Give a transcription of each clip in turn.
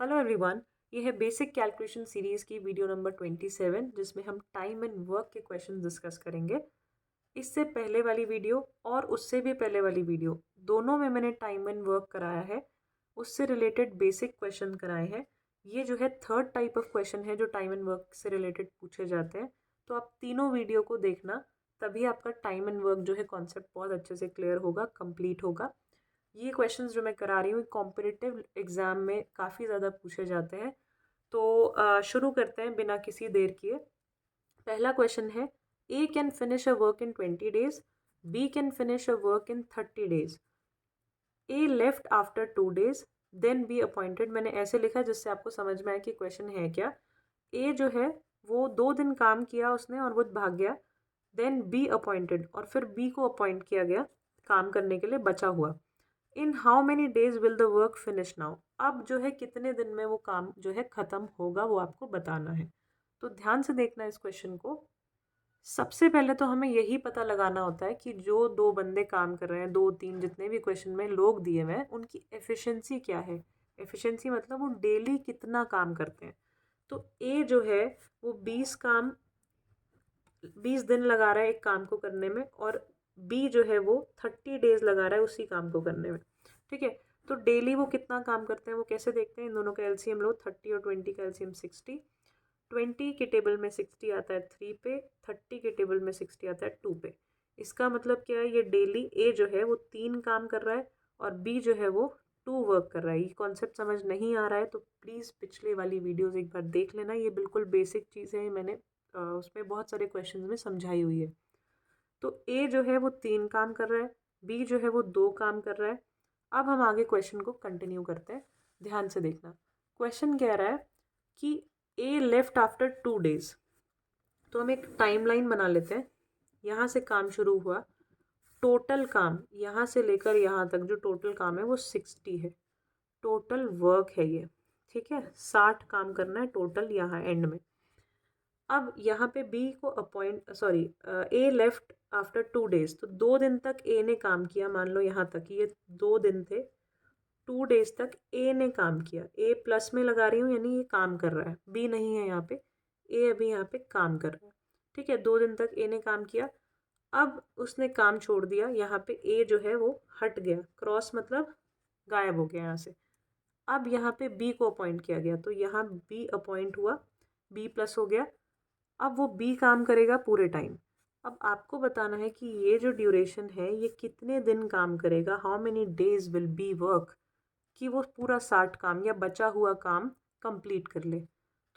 Hello everyone, ये है basic calculation series की वीडियो नंबर 27 जिसमें हम टाइम एंड वर्क के क्वेश्चन डिस्कस करेंगे। इससे पहले वाली वीडियो और उससे भी पहले वाली वीडियो दोनों में मैंने टाइम एंड वर्क कराया है, उससे रिलेटेड बेसिक क्वेश्चन कराए हैं। ये जो है थर्ड टाइप ऑफ क्वेश्चन है जो टाइम एंड वर्क से रिलेटेड पूछे जाते हैं। तो आप तीनों वीडियो को देखना, तभी आपका टाइम एंड वर्क जो है कॉन्सेप्ट बहुत अच्छे से क्लियर होगा, कंप्लीट होगा। ये क्वेश्चंस जो मैं करा रही हूँ कॉम्पिटिटिव एग्जाम में काफ़ी ज़्यादा पूछे जाते हैं। तो शुरू करते हैं बिना किसी देर किए। पहला क्वेश्चन है, A can finish a work in 20 days, B can finish a work in 30 days, A left after 2 days, then B appointed. मैंने ऐसे लिखा जिससे आपको समझ में आए कि क्वेश्चन है क्या। ए जो है वो 2 दिन काम किया उसने और वो भाग गया। देन बी अपॉइंटेड, और फिर बी को अपॉइंट किया गया काम करने के लिए बचा हुआ। In how many days will the work finish now. अब जो है कितने दिन में वो काम जो है ख़त्म होगा वो आपको बताना है। तो ध्यान से देखना इस क्वेश्चन को। सबसे पहले तो हमें यही पता लगाना होता है कि जो दो बंदे काम कर रहे हैं, दो तीन जितने भी क्वेश्चन में लोग दिए हुए हैं, उनकी एफिशिएंसी क्या है। एफिशिएंसी मतलब वो डेली कितना काम करते हैं। तो ए जो है वो 20 दिन लगा रहा है एक काम को करने में, और बी जो है वो 30 डेज लगा रहा है उसी काम को करने में। ठीक है, तो डेली वो कितना काम करते हैं वो कैसे देखते हैं। इन दोनों का एलसीएम लो, 30 और 20 का एलसीएम 60। 20 के टेबल में 60 आता है 3 पे, 30 के टेबल में 60 आता है 2 पे। इसका मतलब क्या है, ये डेली ए जो है वो 3 काम कर रहा है और बी जो है वो 2 वर्क कर रहा है। ये कॉन्सेप्ट समझ नहीं आ रहा है तो प्लीज़ पिछले वाली वीडियोज़ एक बार देख लेना। ये बिल्कुल बेसिक चीज़ है, मैंने उसमें बहुत सारे क्वेश्चन में समझाई हुई है। तो ए जो है वो 3 काम कर रहा है, बी जो है वो 2 काम कर रहा है। अब हम आगे क्वेश्चन को कंटिन्यू करते हैं, ध्यान से देखना। क्वेश्चन कह रहा है कि ए लेफ्ट आफ्टर 2 डेज। तो हम एक टाइमलाइन बना लेते हैं। यहाँ से काम शुरू हुआ, टोटल काम यहाँ से लेकर यहाँ तक जो टोटल काम है वो 60 है। टोटल वर्क है ये, ठीक है। 60 काम करना है टोटल यहाँ एंड में। अब यहाँ पे बी को ए लेफ्ट आफ्टर 2 डेज, तो 2 दिन तक ए ने काम किया। मान लो यहाँ तक ये 2 दिन थे, 2 डेज तक ए ने काम किया। ए प्लस में लगा रही हूँ यानी ये काम कर रहा है, बी नहीं है यहाँ पे। ए अभी यहाँ पे काम कर रहा है, ठीक है। 2 दिन तक ए ने काम किया। अब उसने काम छोड़ दिया, यहाँ पे ए जो है वो हट गया, क्रॉस मतलब गायब हो गया यहाँ से। अब यहाँ पे बी को अपॉइंट किया गया, तो यहाँ बी अपॉइंट हुआ, बी प्लस हो गया। अब वो बी काम करेगा पूरे टाइम। अब आपको बताना है कि ये जो ड्यूरेशन है ये कितने दिन काम करेगा, how many days will be work, कि वो पूरा 60 काम या बचा हुआ काम कंप्लीट कर ले।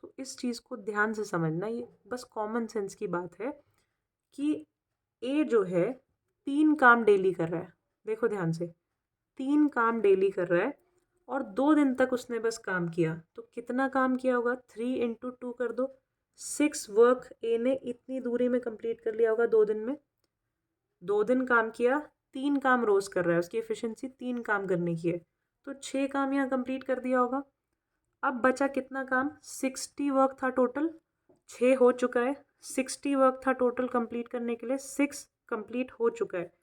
तो इस चीज़ को ध्यान से समझना, ये बस कॉमन सेंस की बात है कि ए जो है 3 काम डेली कर रहा है। देखो ध्यान से, 3 काम डेली कर रहा है और 2 दिन तक उसने बस काम किया। तो कितना काम किया होगा, 3 इंटू 2 कर दो, 6 वर्क ए ने इतनी दूरी में कंप्लीट कर लिया होगा 2 दिन में। 2 दिन काम किया, 3 काम रोज कर रहा है, उसकी एफिशिएंसी 3 काम करने की है, तो 6 काम यहाँ कंप्लीट कर दिया होगा। अब बचा कितना काम, 60 वर्क था टोटल, 6 हो चुका है। 60 वर्क था टोटल कंप्लीट करने के लिए, 6 कंप्लीट हो चुका है।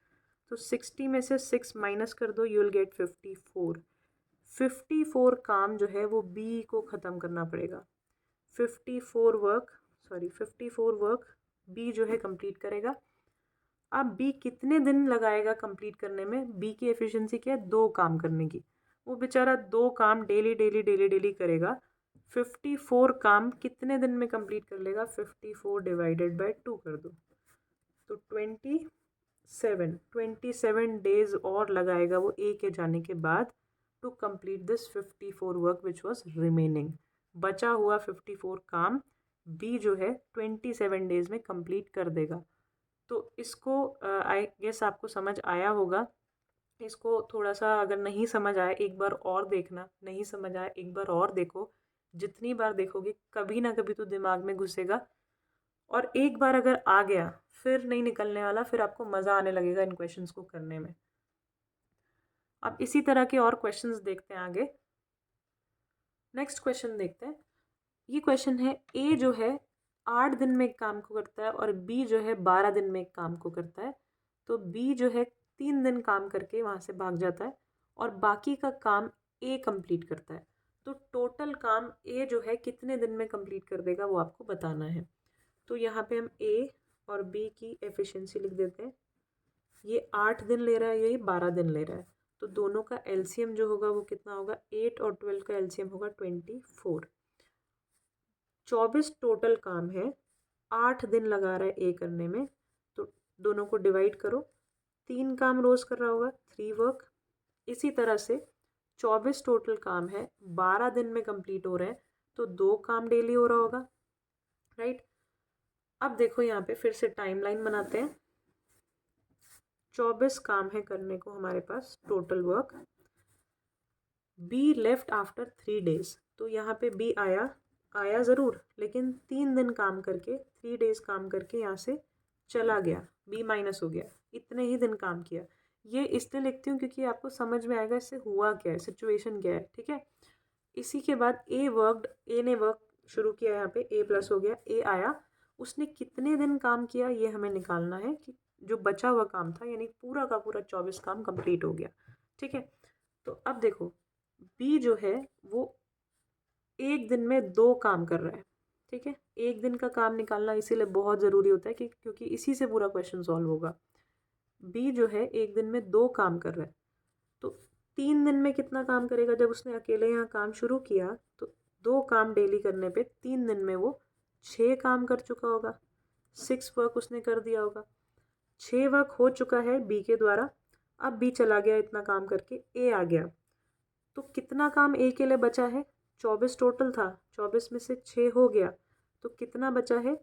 तो 60 में से 6 माइनस कर दो, यू विल गेट 54। 54 काम जो है वो बी को ख़त्म करना पड़ेगा। 54 वर्क बी जो है कंप्लीट करेगा। अब बी कितने दिन लगाएगा कंप्लीट करने में, बी की एफिशिएंसी क्या है, 2 काम करने की। वो बेचारा 2 काम डेली डेली डेली डेली करेगा। 54 काम कितने दिन में कंप्लीट कर लेगा, 54 डिवाइडेड बाय 2 कर दो, तो 27 डेज और लगाएगा वो ए के जाने के बाद to complete this 54 work which was remaining. बचा हुआ 54 काम बी जो है 27 डेज में कंप्लीट कर देगा। तो इसको आई गेस आपको समझ आया होगा। इसको थोड़ा सा अगर नहीं समझ आया एक बार और देखना, नहीं समझ आया एक बार और देखो। जितनी बार देखोगे कभी ना कभी तो दिमाग में घुसेगा, और एक बार अगर आ गया फिर नहीं निकलने वाला, फिर आपको मज़ा आने लगेगा इन क्वेश्चंस को करने में। अब इसी तरह के और क्वेश्चंस देखते हैं आगे। नेक्स्ट क्वेश्चन देखते हैं। ये क्वेश्चन है, ए जो है 8 दिन में एक काम को करता है और बी जो है 12 दिन में एक काम को करता है। तो बी जो है 3 दिन काम करके वहाँ से भाग जाता है और बाकी का काम ए कंप्लीट करता है। तो टोटल काम ए जो है कितने दिन में कंप्लीट कर देगा वो आपको बताना है। तो यहाँ पे हम ए और बी की एफिशिएंसी लिख देते हैं। ये 8 दिन ले रहा है, ये 12 दिन ले रहा है, तो दोनों का एलसीएम जो होगा वो कितना होगा, 8 और 12 का एलसीएम होगा 24। 24 टोटल काम है, 8 दिन लगा रहा है ए करने में, तो दोनों को डिवाइड करो, 3 काम रोज कर रहा होगा, 3 वर्क। इसी तरह से 24 टोटल काम है, 12 दिन में कंप्लीट हो रहे हैं, तो 2 काम डेली हो रहा होगा, राइट। अब देखो यहाँ पे फिर से टाइमलाइन बनाते हैं। 24 काम है करने को हमारे पास total work. B left after 3 days, तो यहाँ पे बी आया ज़रूर, लेकिन 3 दिन काम करके 3 डेज काम करके यहाँ से चला गया, बी माइनस हो गया, इतने ही दिन काम किया। ये इसलिए लिखती हूँ क्योंकि आपको समझ में आएगा इससे हुआ क्या है, सिचुएशन क्या है, ठीक है। इसी के बाद ए ने वर्क शुरू किया, यहाँ पे ए प्लस हो गया, ए आया, उसने कितने दिन काम किया ये हमें निकालना है कि जो बचा हुआ काम था, यानी पूरा का पूरा 24 काम कंप्लीट हो गया, ठीक है। तो अब देखो बी जो है वो एक दिन में 2 काम कर रहा है, ठीक है। एक दिन का काम निकालना इसीलिए बहुत ज़रूरी होता है कि क्योंकि इसी से पूरा क्वेश्चन सॉल्व होगा। बी जो है एक दिन में 2 काम कर रहा है, तो 3 दिन में कितना काम करेगा, जब उसने अकेले यहाँ काम शुरू किया तो 2 काम डेली करने पे 3 दिन में वो 6 काम कर चुका होगा, 6 वर्क उसने कर दिया होगा। 6 वर्क हो चुका है बी के द्वारा। अब बी चला गया इतना काम करके, ए आ गया, तो कितना काम ए के लिए बचा है, 24 टोटल था, 24 में से 6 हो गया, तो कितना बचा है,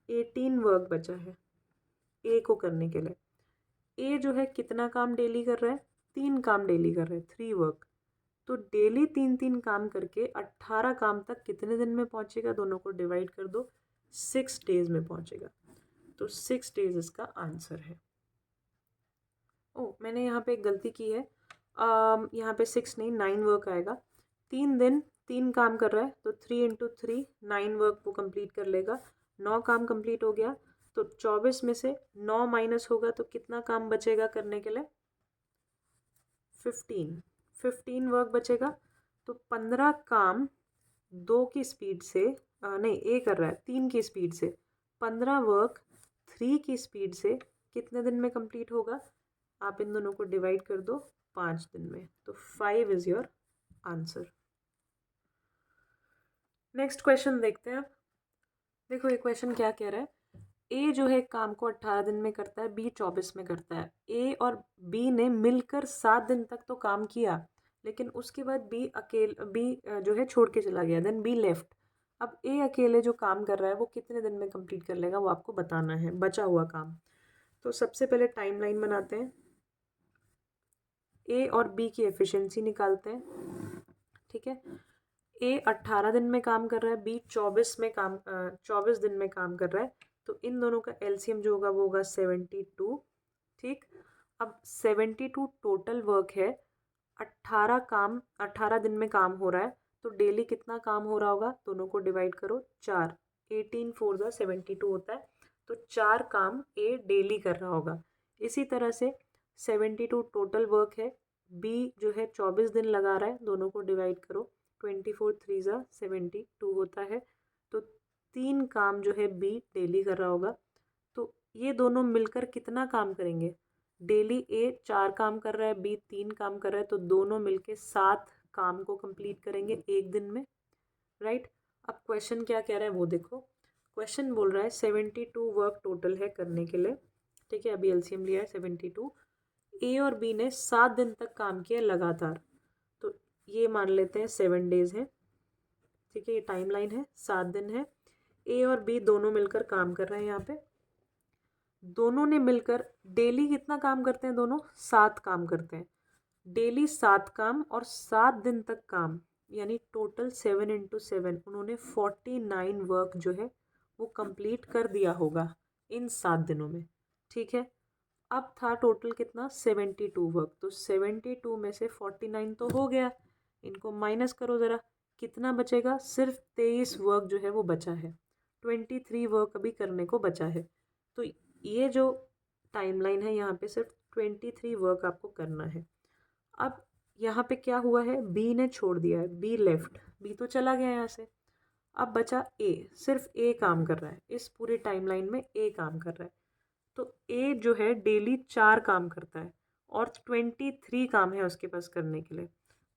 18 वर्क बचा है ए को करने के लिए। ए जो है कितना काम डेली कर रहा है, 3 काम डेली कर रहा है, 3 वर्क। तो डेली 3 काम करके 18 काम तक कितने दिन में पहुंचेगा, दोनों को डिवाइड कर दो, 6 डेज में पहुंचेगा। तो 6 डेज इसका आंसर है। मैंने यहाँ पे एक गलती की है, यहाँ पे 6 नहीं 9 वर्क आएगा। 3 दिन 3 काम कर रहा है, तो 3 × 3 9 वर्क वो कंप्लीट कर लेगा। 9 काम कंप्लीट हो गया, तो 24 में से 9 माइनस होगा तो कितना काम बचेगा करने के लिए, 15 वर्क बचेगा। तो 15 काम 2 की स्पीड से नहीं ए कर रहा है 3 की स्पीड से, 15 वर्क 3 की स्पीड से कितने दिन में कंप्लीट होगा, आप इन दोनों को डिवाइड कर दो 5 दिन में, तो 5 is your answer. Next question देखते हैं। देखो ये क्वेश्चन क्या कह रहा है, ए जो है काम को 18 दिन में करता है, बी 24 में करता है। ए और बी ने मिलकर 7 दिन तक तो काम किया, लेकिन उसके बाद बी जो है छोड़ के चला गया, देन बी लेफ्ट। अब ए अकेले जो काम कर रहा है वो कितने दिन में कंप्लीट कर लेगा वो आपको बताना है, बचा हुआ काम। तो सबसे पहले टाइमलाइन बनाते हैं, ए और बी की एफिशिएंसी निकालते हैं, ठीक है। ए 18 दिन में काम कर रहा है, बी 24 दिन में काम कर रहा है, तो इन दोनों का एलसीएम जो होगा वो होगा 72, ठीक। अब 72 टोटल वर्क है, 18 दिन में काम हो रहा है, तो डेली कितना काम हो रहा होगा, दोनों को डिवाइड करो 4, 18 4 ज़ा 72 होता है, तो 4 काम ए डेली कर रहा होगा। इसी तरह से 72 टोटल वर्क है, बी जो है 24 दिन लगा रहा है, दोनों को डिवाइड करो, 24 3 ज़ा 72 होता है, तो 3 काम जो है बी डेली कर रहा होगा। तो ये दोनों मिलकर कितना काम करेंगे, डेली ए 4 काम कर रहा है, बी 3 काम कर रहा है, तो दोनों मिलके 7 काम को कंप्लीट करेंगे एक दिन में, राइट। अब क्वेश्चन क्या कह रहा है वो देखो, क्वेश्चन बोल रहा है 72 वर्क टोटल है करने के लिए, ठीक है। अभी एलसीएम लिया है 72। ए और बी ने 7 दिन तक काम किया लगातार, तो ये मान लेते हैं 7 डेज है, ठीक है। ये टाइमलाइन है, 7 दिन है। ए और बी दोनों मिलकर काम कर रहे हैं, यहाँ पे दोनों ने मिलकर डेली कितना काम करते हैं, दोनों 7 काम करते हैं, डेली 7 काम और 7 दिन तक काम, यानी टोटल 7 × 7 उन्होंने 49 वर्क जो है वो कंप्लीट कर दिया होगा इन 7 दिनों में, ठीक है। अब था टोटल कितना 72 वर्क, तो 72 में से 49 तो हो गया, इनको माइनस करो ज़रा, कितना बचेगा, सिर्फ 23 वर्क जो है वो बचा है, 23 वर्क अभी करने को बचा है। तो ये जो टाइमलाइन है यहाँ पे सिर्फ 23 वर्क आपको करना है। अब यहाँ पे क्या हुआ है, बी ने छोड़ दिया है, बी लेफ्ट, बी तो चला गया यहाँ से। अब बचा ए, सिर्फ ए काम कर रहा है इस पूरी टाइमलाइन में, ए काम कर रहा है। तो ए जो है डेली 4 काम करता है और 23 काम है उसके पास करने के लिए।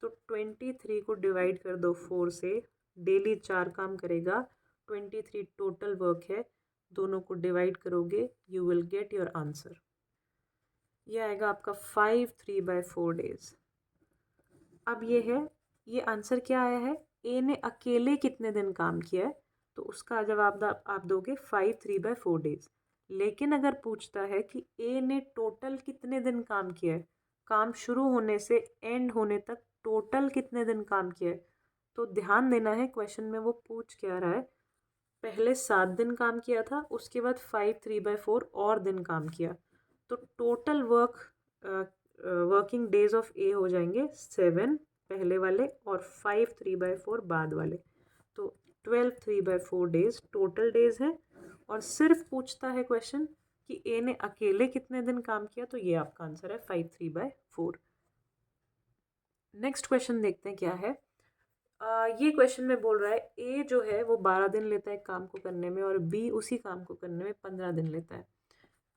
तो 23 को डिवाइड कर दो 4 से, डेली 4 काम करेगा, 23 टोटल वर्क है, दोनों को डिवाइड करोगे you will get your answer. ये आएगा आपका 5 3/4 डेज। अब ये है, ये आंसर क्या आया है, ए ने अकेले कितने दिन काम किया है, तो उसका जवाब आप दोगे 5 3/4 डेज। लेकिन अगर पूछता है कि ए ने टोटल कितने दिन काम किया है, काम शुरू होने से एंड होने तक टोटल कितने दिन काम किया है, तो ध्यान देना है क्वेश्चन में वो पूछ क्या रहा है। पहले 7 दिन काम किया था, उसके बाद 5 3/4 और दिन काम किया, तो टोटल वर्किंग डेज ऑफ ए हो जाएंगे 7 पहले वाले और 5 3/4 बाद वाले। तो 12 3/4 डेज टोटल डेज है। और सिर्फ पूछता है क्वेश्चन कि ए ने अकेले कितने दिन काम किया, तो ये आपका आंसर है 5 3/4। नेक्स्ट क्वेश्चन देखते हैं क्या है। ये क्वेश्चन में बोल रहा है ए जो है वो 12 दिन लेता है काम को करने में और बी उसी काम को करने में 15 दिन लेता है।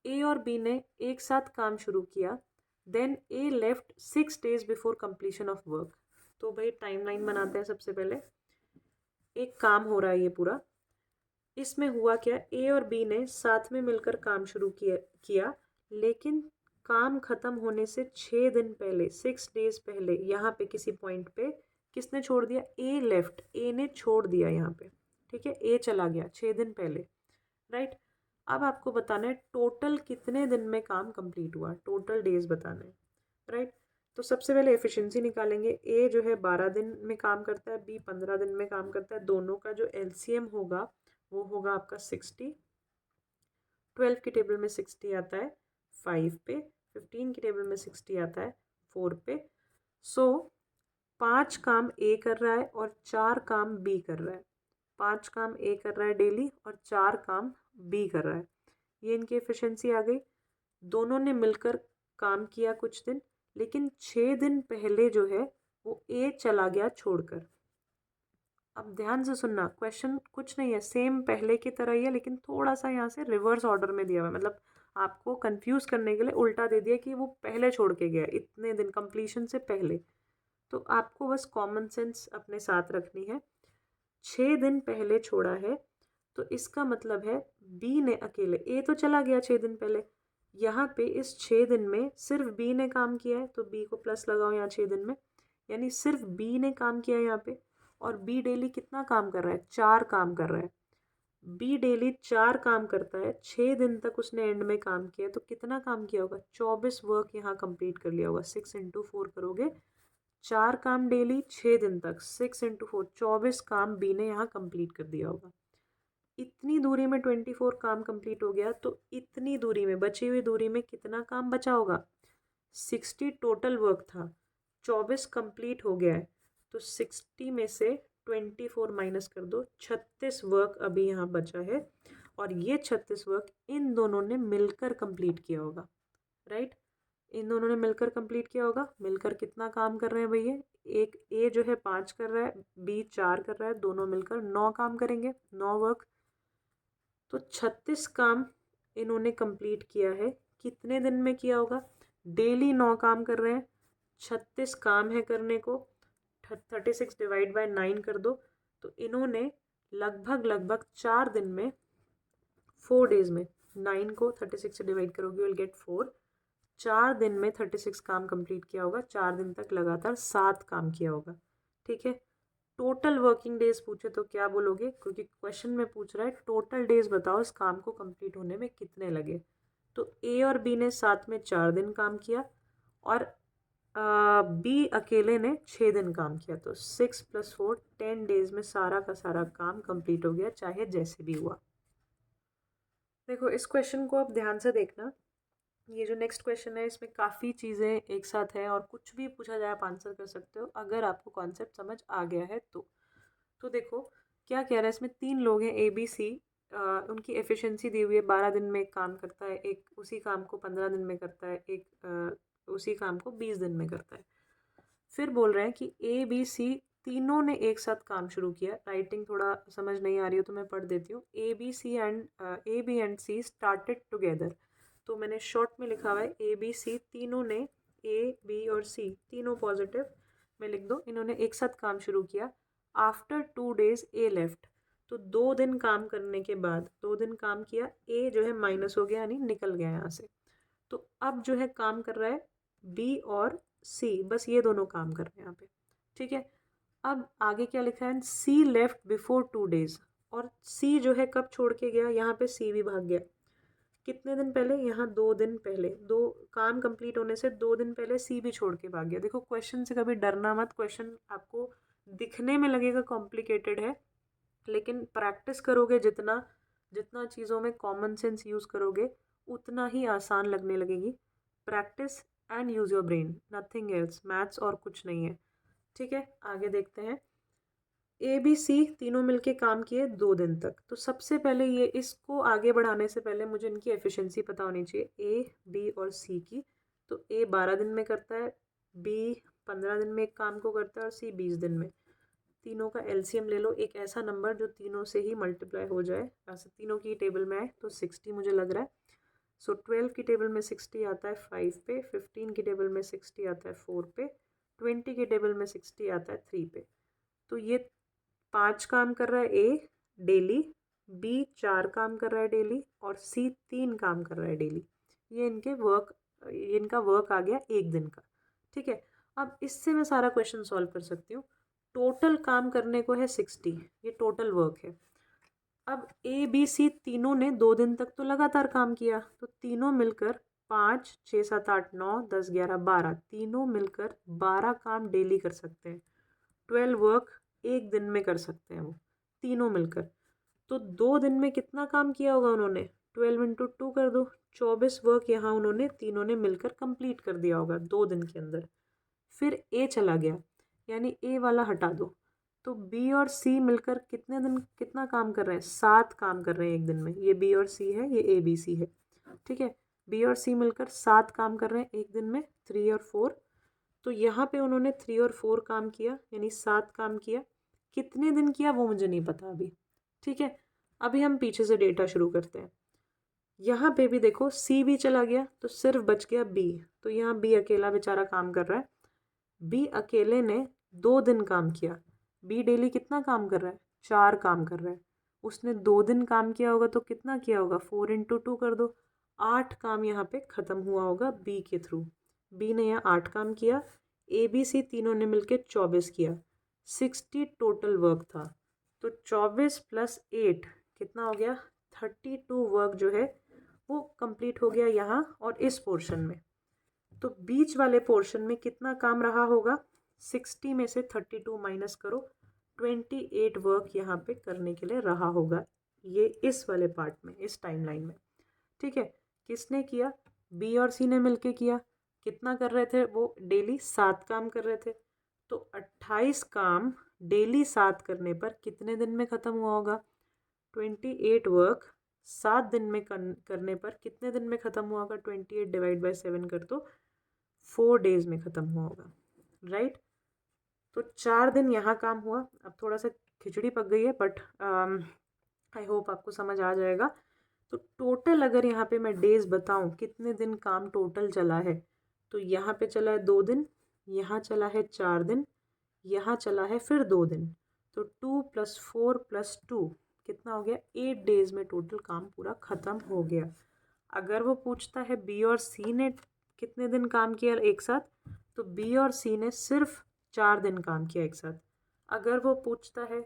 ए और बी ने एक साथ काम शुरू किया, then A left 6 days before completion of work. तो भाई टाइमलाइन बनाते हैं। सबसे पहले एक काम हो रहा है ये पूरा, इसमें हुआ क्या, ए और बी ने साथ में मिलकर काम शुरू किया लेकिन काम खत्म होने से 6 दिन पहले, 6 डेज पहले, यहाँ पे किसी पॉइंट पे किसने छोड़ दिया, ए लेफ्ट, ए ने छोड़ दिया यहाँ पे, ठीक है, ए चला गया 6 दिन पहले, राइट। अब आपको बताना है टोटल कितने दिन में काम कंप्लीट हुआ, टोटल डेज बताना है, राइट। तो सबसे पहले एफिशिएंसी निकालेंगे। ए जो है 12 दिन में काम करता है, बी 15 दिन में काम करता है, दोनों का जो एलसीएम होगा वो होगा आपका 60। 12 की टेबल में 60 आता है 5 पे, 15 की टेबल में 60 आता है 4 पे। सो 5 काम ए कर रहा है और 4 काम बी कर रहा है। 5 काम ए कर रहा है डेली और 4 काम बी कर रहा है। ये इनकी एफिशिएंसी आ गई। दोनों ने मिलकर काम किया कुछ दिन, लेकिन 6 दिन पहले जो है वो ए चला गया छोड़कर। अब ध्यान से सुनना, क्वेश्चन कुछ नहीं है, सेम पहले की तरह ही है, लेकिन थोड़ा सा यहाँ से रिवर्स ऑर्डर में दिया हुआ है, मतलब आपको कंफ्यूज करने के लिए उल्टा दे दिया कि वो पहले छोड़ के गया इतने दिन कंप्लीशन से पहले। तो आपको बस कॉमन सेंस अपने साथ रखनी है। 6 दिन पहले छोड़ा है तो इसका मतलब है बी ने अकेले, ए तो चला गया 6 दिन पहले, यहाँ पे इस 6 दिन में सिर्फ बी ने काम किया है, तो बी को प्लस लगाओ यहाँ 6 दिन में, यानी सिर्फ बी ने काम किया है यहाँ पे। और बी डेली कितना काम कर रहा है, 4 काम कर रहा है। बी डेली 4 काम करता है, 6 दिन तक उसने एंड में काम किया, तो कितना काम किया होगा, 24 वर्क यहाँ कंप्लीट कर लिया होगा। 6 × 4 करोगे, 4 काम डेली 6 दिन तक, 6 × 4 24 काम बी ने यहाँ कंप्लीट कर दिया होगा। इतनी दूरी में 24 काम कंप्लीट हो गया, तो इतनी दूरी में, बची हुई दूरी में कितना काम बचा होगा, 60 टोटल वर्क था, 24 कंप्लीट हो गया है, तो 60 में से 24 माइनस कर दो, 36 वर्क अभी यहाँ बचा है। और ये 36 वर्क इन दोनों ने मिलकर कंप्लीट किया होगा, राइट। इन दोनों ने मिलकर कंप्लीट किया होगा। मिलकर कितना काम कर रहे हैं भैया, एक ए जो है 5 कर रहा है, बी 4 कर रहा है, दोनों मिलकर 9 काम करेंगे, 9 वर्क। तो 36 काम इन्होंने कंप्लीट किया है, कितने दिन में किया होगा, डेली 9 काम कर रहे हैं, 36 काम है करने को, 36 डिवाइड बाय 9 कर दो, तो इन्होंने लगभग 4 दिन में, 4 डेज में, 9 को 36 से डिवाइड करोगे विल गेट 4, 4 दिन में 36 काम कंप्लीट किया होगा, 4 दिन तक लगातार 7 काम किया होगा, ठीक है। टोटल वर्किंग डेज पूछे तो क्या बोलोगे, क्योंकि क्वेश्चन में पूछ रहा है टोटल डेज बताओ इस काम को कंप्लीट होने में कितने लगे। तो ए और बी ने साथ में 4 दिन काम किया और बी अकेले ने 6 दिन काम किया, तो 6 + 4 10 डेज में सारा का सारा काम कंप्लीट हो गया, चाहे जैसे भी हुआ। देखो इस क्वेश्चन को आप ध्यान से देखना, ये जो नेक्स्ट क्वेश्चन है इसमें काफ़ी चीज़ें एक साथ हैं और कुछ भी पूछा जाए आप आंसर कर सकते हो अगर आपको कॉन्सेप्ट समझ आ गया है तो देखो क्या कह रहा है इसमें, 3 लोग हैं ए बी सी, उनकी एफिशिएंसी दी हुई है, 12 दिन में एक काम करता है, एक उसी काम को 15 दिन में करता है, एक उसी काम को 20 दिन में करता है। फिर बोल रहे हैं कि ए बी सी तीनों ने एक साथ काम शुरू किया। राइटिंग थोड़ा समझ नहीं आ रही हो तो मैं पढ़ देती हूँ। A B and C started together. तो मैंने शॉर्ट में लिखा हुआ है ए बी सी तीनों ने, ए बी और सी तीनों पॉजिटिव में लिख दो, इन्होंने एक साथ काम शुरू किया। आफ्टर 2 days ए लेफ्ट। तो 2 दिन काम करने के बाद, 2 दिन काम किया, ए जो है माइनस हो गया यानी निकल गया यहाँ से। तो अब जो है काम कर रहा है बी और सी, बस ये दोनों काम कर रहे हैं यहाँ पे। ठीक है, अब आगे क्या लिखा है, सी लेफ्ट बिफोर 2 days। और सी जो है कब छोड़ के गया, यहाँ पे सी भी भाग गया। कितने दिन पहले, यहाँ 2 दिन पहले, दो काम कंप्लीट होने से 2 दिन पहले सी भी छोड़ के भाग गया। देखो क्वेश्चन से कभी डरना मत। क्वेश्चन आपको दिखने में लगेगा कॉम्प्लिकेटेड है, लेकिन प्रैक्टिस करोगे जितना जितना चीज़ों में कॉमन सेंस यूज़ करोगे उतना ही आसान लगने लगेगी। Practice and use your brain, nothing else. Maths और कुछ नहीं है। ठीक है, आगे देखते हैं। ए बी सी तीनों मिलके काम किए 2 दिन तक। तो सबसे पहले ये इसको आगे बढ़ाने से पहले मुझे इनकी एफिशिएंसी पता होनी चाहिए, ए बी और सी की। तो ए 12 दिन में करता है, बी 15 दिन में एक काम को करता है और सी 20 दिन में। तीनों का एलसीएम ले लो, एक ऐसा नंबर जो तीनों से ही मल्टीप्लाई हो जाए, ऐसे तीनों की टेबल में आए। तो 60 मुझे लग रहा है। सो 12 की टेबल में 60 आता है 5 पे, 15 की टेबल में 60 आता है 4 पे, 20 की टेबल में 60 आता है 3 पे। तो ये 5 काम कर रहा है ए डेली, बी 4 काम कर रहा है डेली और सी 3 काम कर रहा है डेली। ये इनका वर्क आ गया 1 दिन का। ठीक है, अब इससे मैं सारा क्वेश्चन सॉल्व कर सकती हूँ। टोटल काम करने को है 60, ये टोटल वर्क है। अब ए बी सी तीनों ने 2 दिन तक तो लगातार काम किया, तो तीनों मिलकर 5 6 7 8 9 10 11 12, तीनों मिलकर 12 काम डेली कर सकते हैं। 12 वर्क 1 दिन में कर सकते हैं वो तीनों मिलकर। तो 2 दिन में कितना काम किया होगा उन्होंने, 12 इंटू 2 कर दो, 24 वर्क यहाँ उन्होंने तीनों ने मिलकर कंप्लीट कर दिया होगा 2 दिन के अंदर। फिर ए चला गया, यानी ए वाला हटा दो। तो बी और सी मिलकर कितना काम कर रहे हैं, 7 काम कर रहे हैं 1 दिन में। ये बी और सी है, ये ए बी सी है। ठीक है, बी और सी मिलकर 7 काम कर रहे हैं 1 दिन में, 3 और 4। तो यहाँ पे उन्होंने 3 और 4 काम किया, यानी 7 काम किया। कितने दिन किया वो मुझे नहीं पता अभी। ठीक है, अभी हम पीछे से डेटा शुरू करते हैं। यहाँ पे भी देखो सी भी चला गया तो सिर्फ बच गया बी। तो यहाँ बी अकेला बेचारा काम कर रहा है। बी अकेले ने 2 दिन काम किया। बी डेली कितना काम कर रहा है, 4 काम कर रहा है। उसने 2 दिन काम किया होगा तो कितना किया होगा, 4 इंटू 2 कर दो, 8 काम यहाँ पे ख़त्म हुआ होगा बी के थ्रू। बी ने यहाँ 8 काम किया, ए बी सी तीनों ने मिलकर 24 किया। 60 टोटल वर्क था। तो 24 + 8 कितना हो गया, 32 वर्क जो है वो कंप्लीट हो गया यहाँ और इस पोर्शन में। तो बीच वाले पोर्शन में कितना काम रहा होगा, 60 में से 32 माइनस करो, 28 वर्क यहाँ पे करने के लिए रहा होगा, ये इस वाले पार्ट में, इस टाइमलाइन में। ठीक है, किसने किया, बी और सी ने मिलके किया। कितना कर रहे थे वो, डेली 7 काम कर रहे थे। तो 28 काम डेली 7 करने पर कितने दिन में ख़त्म हुआ होगा, 28 वर्क 7 दिन में करने पर कितने दिन में ख़त्म हुआ होगा, 28 डिवाइड बाई 7 कर दो, 4 days में ख़त्म हुआ होगा। राइट, तो 4 दिन यहाँ काम हुआ। अब थोड़ा सा खिचड़ी पक गई है, बट आई होप आपको समझ आ जाएगा। तो टोटल अगर यहाँ पे मैं डेज बताऊँ कितने दिन काम टोटल चला है, तो यहाँ पे चला है 2 दिन, यहाँ चला है 4 दिन, यहाँ चला है फिर 2 दिन। तो 2 + 4 + 2 कितना हो गया, 8 days में टोटल काम पूरा ख़त्म हो गया। अगर वो पूछता है बी और सी ने कितने दिन काम किया एक साथ, तो बी और सी ने सिर्फ 4 दिन काम किया एक साथ। अगर वो पूछता है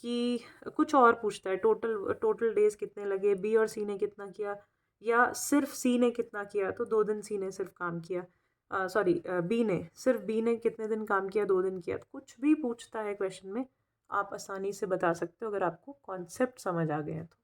कि कुछ और पूछता है, टोटल डेज कितने लगे, बी और सी ने कितना किया, या सिर्फ सी ने कितना किया, तो 2 दिन सी ने सिर्फ काम किया, बी ने कितने दिन काम किया, 2 दिन किया। कुछ भी पूछता है क्वेश्चन में, आप आसानी से बता सकते हो अगर आपको कॉन्सेप्ट समझ आ गए हैं तो।